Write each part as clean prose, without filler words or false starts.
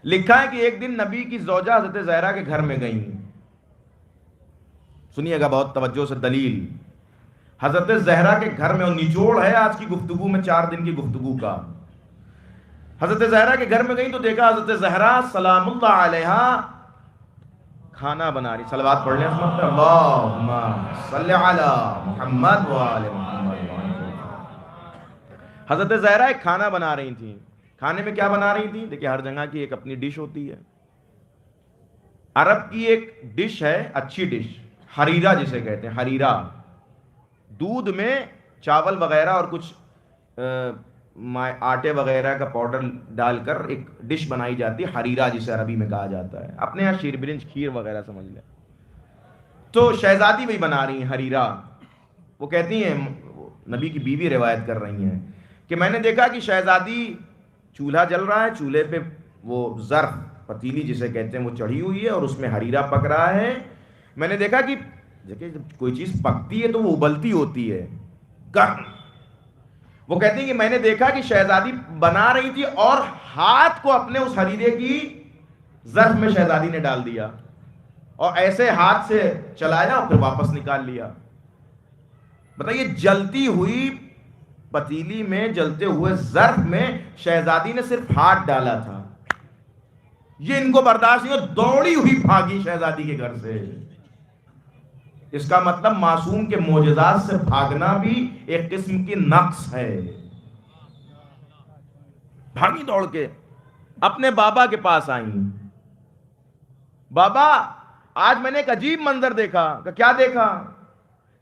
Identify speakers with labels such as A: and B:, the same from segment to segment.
A: لکھا ہے کہ ایک دن نبی کی زوجہ حضرت زہرا کے گھر میں گئیں. سنیے گا بہت توجہ سے دلیل. حضرت زہرا کے گھر میں، اور نچوڑ ہے آج کی گفتگو میں 4 دن کی گفتگو کا. حضرت زہرا کے گھر میں گئیں تو دیکھا حضرت زہرا سلام اللہ علیہا کھانا بنا رہی. صلوات پڑھ لیں اس وقت. اللہم صلی علی محمد وآل محمد. حضرت زہرا ایک کھانا بنا رہی تھیں. کھانے میں کیا بنا رہی تھیں؟ دیکھیں ہر جگہ کی ایک اپنی ڈش ہوتی ہے. عرب کی ایک ڈش ہے، اچھی ڈش، حریرہ جسے کہتے ہیں. حریرہ دودھ میں چاول وغیرہ اور کچھ آٹے وغیرہ کا پاؤڈر ڈال کر ایک ڈش بنائی جاتی ہے، حریرہ جسے عربی میں کہا جاتا ہے. اپنے یہاں شیر برنج، کھیر وغیرہ سمجھ لیں. تو شہزادی وہی بنا رہی ہیں حریرہ. وہ کہتی ہیں، نبی کی بیوی روایت کر رہی ہیں کہ میں نے دیکھا کہ شہزادی چولہا جل رہا ہے، چولہے پہ وہ ظرف، پتیلی جسے کہتے ہیں، وہ چڑھی ہوئی ہے اور اس میں حریرہ پک رہا ہے. میں نے دیکھا کہ دیکھیں جب کوئی چیز پکتی ہے تو وہ ابلتی ہوتی ہے گرم. وہ کہتی ہیں کہ میں نے دیکھا کہ شہزادی بنا رہی تھی اور ہاتھ کو اپنے اس حریرے کی ظرف میں شہزادی نے ڈال دیا اور ایسے ہاتھ سے چلایا اور پھر واپس نکال لیا. بتائیے جلتی ہوئی پتیلی میں، جلتے ہوئے ظرف میں شہزادی نے صرف ہاتھ ڈالا تھا. یہ ان کو برداشت نہیں ہو، دوڑی ہوئی بھاگی شہزادی کے گھر سے. اس کا مطلب معصوم کے معجزات سے بھاگنا بھی ایک قسم کی نقص ہے. بھاگی دوڑ کے اپنے بابا کے پاس آئیں. بابا آج میں نے ایک عجیب منظر دیکھا. کہ کیا دیکھا؟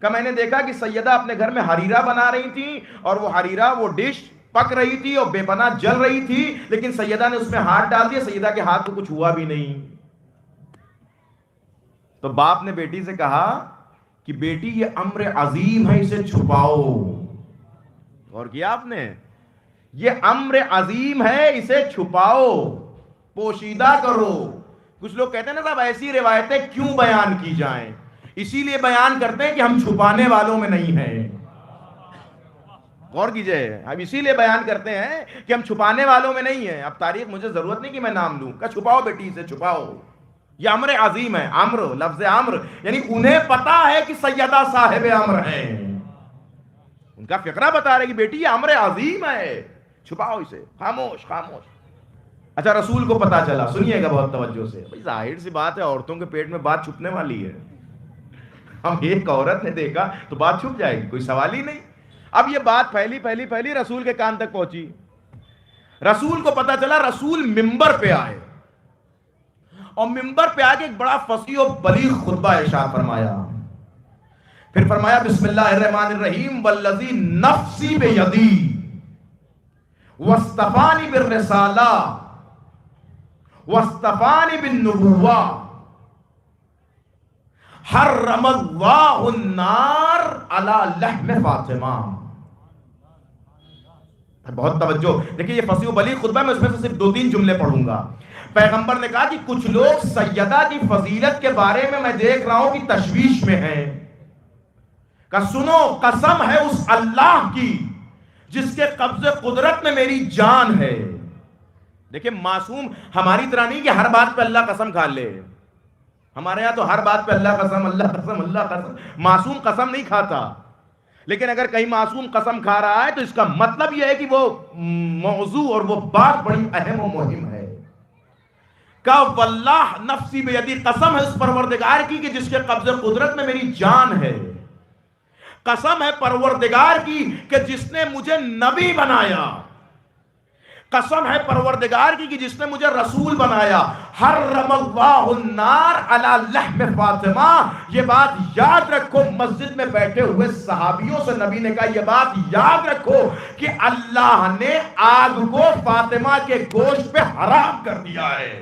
A: کہ میں نے دیکھا کہ سیدہ اپنے گھر میں حریرہ بنا رہی تھی اور وہ حریرہ، وہ ڈش پک رہی تھی اور بے پناہ جل رہی تھی، لیکن سیدہ نے اس میں ہاتھ ڈال دیا. سیدہ کے ہاتھ کو کچھ ہوا بھی نہیں. تو باپ نے بیٹی سے کہا کہ بیٹی یہ امر عظیم ہے، اسے چھپاؤ. اور کیا آپ نے؟ یہ امر عظیم ہے، اسے چھپاؤ، پوشیدہ کرو. کچھ لوگ کہتے ہیں نا صاحب ایسی روایتیں کیوں بیان کی جائیں؟ اسی لیے بیان کرتے ہیں کہ ہم چھپانے والوں میں نہیں ہیں. غور کیجئے، اب اسی لیے بیان کرتے ہیں کہ ہم چھپانے والوں میں نہیں ہیں. اب تاریخ مجھے ضرورت نہیں کہ میں نام لوں. کہ چھپاؤ بیٹی، اسے چھپاؤ، یہ امر عظیم ہے. امر، لفظ امر یعنی انہیں پتا ہے کہ سیدہ صاحب امر ہیں. ان کا فقرہ بتا رہے کہ بیٹی یہ امر عظیم ہے، چھپاؤ اسے، خاموش خاموش. اچھا رسول کو پتا چلا. سنیے گا بہت توجہ سے. بھئی ظاہر سی بات ہے عورتوں کے پیٹ میں بات چھپنے والی ہے. ہم ایک عورت نے دیکھا تو بات چھپ جائے گی، کوئی سوال ہی نہیں. اب یہ بات پھیلی رسول کے کان تک پہنچی. رسول کو پتا چلا. رسول منبر پہ آئے اور منبر پہ آ کے ایک بڑا فصیح و بلیغ خطبہ ارشاد فرمایا. پھر فرمایا بسم اللہ الرحمن الرحیم والذی نفسی بیدی واصطفانی بالرسالہ واصطفانی بالنبوہ حرم اللہ النار علی لحم فاطمہ. بہت توجہ دیکھیں، یہ فصیح و بلیغ خطبہ میں اس میں سے صرف 2-3 جملے پڑھوں گا. پیغمبر نے کہا کہ کچھ لوگ سیدہ کی فضیلت کے بارے میں دیکھ رہا ہوں کہ تشویش میں ہیں. کہ سنو، قسم ہے اس اللہ کی جس کے قبض قدرت میں میری جان ہے. دیکھیں معصوم ہماری طرح نہیں کہ ہر بات پہ اللہ قسم کھا لے. ہمارے یہاں تو ہر بات پہ اللہ قسم اللہ قسم اللہ قسم. معصوم قسم نہیں کھاتا، لیکن اگر کہیں معصوم قسم کھا رہا ہے تو اس کا مطلب یہ ہے کہ وہ موضوع اور وہ بات بڑی اہم و مہم ہے. کہ واللہ نفسی بیدی، قسم ہے اس پروردگار کی کہ جس کے قبض قدرت میں میری جان ہے. قسم ہے پروردگار کی کہ جس نے مجھے نبی بنایا. قسم ہے پروردگار کی کہ جس نے مجھے رسول بنایا. حرم اللہ النار علی لحم فاطمہ. یہ بات یاد رکھو، مسجد میں بیٹھے ہوئے صحابیوں سے نبی نے کہا یہ بات یاد رکھو کہ اللہ نے آگ کو فاطمہ کے گوشت پہ حرام کر دیا ہے.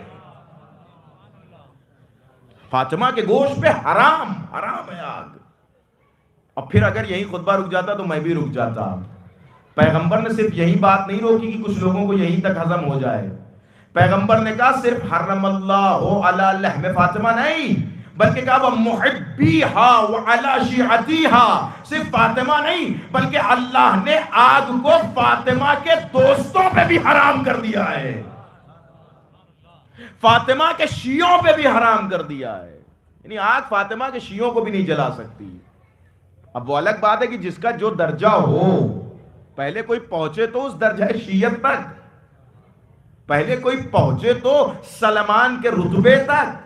A: فاطمہ کے گوشت پہ حرام ہے آگ. اور پھر اگر یہی خطبہ رک جاتا تو میں بھی رک جاتا. پیغمبر نے صرف یہی بات نہیں روکی کہ کچھ لوگوں کو یہیں تک ہضم ہو جائے. پیغمبر نے کہا صرف حرم اللہ علی لحم فاطمہ نہیں، بلکہ کہا وہ محبیہا وعلی شیعتیہا. صرف فاطمہ نہیں بلکہ اللہ نے آگ کو فاطمہ کے دوستوں پہ بھی حرام کر دیا ہے. فاطمہ کے شیعوں پہ بھی حرام کر دیا ہے، یعنی آگ فاطمہ کے شیعوں کو بھی نہیں جلا سکتی۔ اب وہ الگ بات ہے کہ جس کا جو درجہ ہو، پہلے کوئی پہنچے تو اس درجہ شیعت تک، پہلے کوئی پہنچے تو سلمان کے رتبے تک۔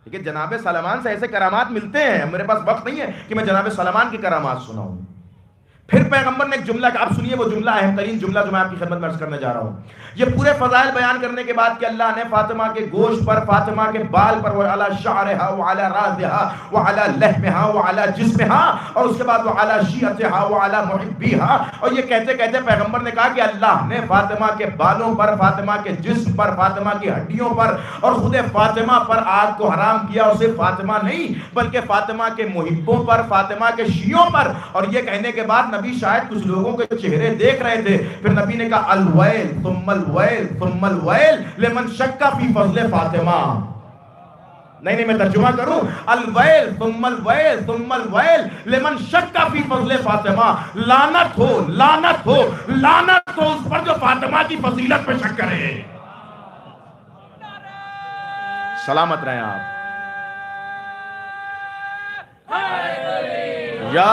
A: لیکن جناب سلمان سے ایسے کرامات ملتے ہیں، میرے پاس وقت نہیں ہے کہ میں جناب سلمان کی کرامات سناؤں۔ پھر پیغمبر نے ایک جملہ کہ آپ سنیے وہ جملہ، اہم ترین جملہ جو میں آپ کی خدمت میں عرض کرنے جا رہا ہوں۔ یہ پورے فضائل بیان کرنے کے بعد کہ اللہ نے فاطمہ کے گوشت پر، فاطمہ کے بال پر، وعلی شعرہا وعلی راسہا وعلی لحمہا وعلی جسمہا، اور اس کے بعد وعلی شیعتہا وعلی محبیہا، اور یہ کہتے کہتے پیغمبر نے کہا کہ اللہ نے فاطمہ کے بالوں پر، فاطمہ کے جسم پر، فاطمہ کی ہڈیوں پر اور خود فاطمہ پر آگ کو حرام کیا، اور صرف فاطمہ نہیں بلکہ فاطمہ کے محبوں پر، فاطمہ کے شیعوں پر۔ اور یہ کہنے کے بعد نبی شاید کچھ لوگوں کے چہرے دیکھ رہے تھے، پھر نبی نے کہا الویل ثم الویل ثم الویل لمن شک فی فضل فاطمہ۔ نہیں میں ترجمہ کروں، الویل ثم الویل ثم الویل لمن شک فی فضل فاطمہ، لعنت ہو لعنت ہو لعنت ہو اس پر جو فاطمہ کی فضیلت پہ شک کرے۔ سلامت رہیں آپ۔ یا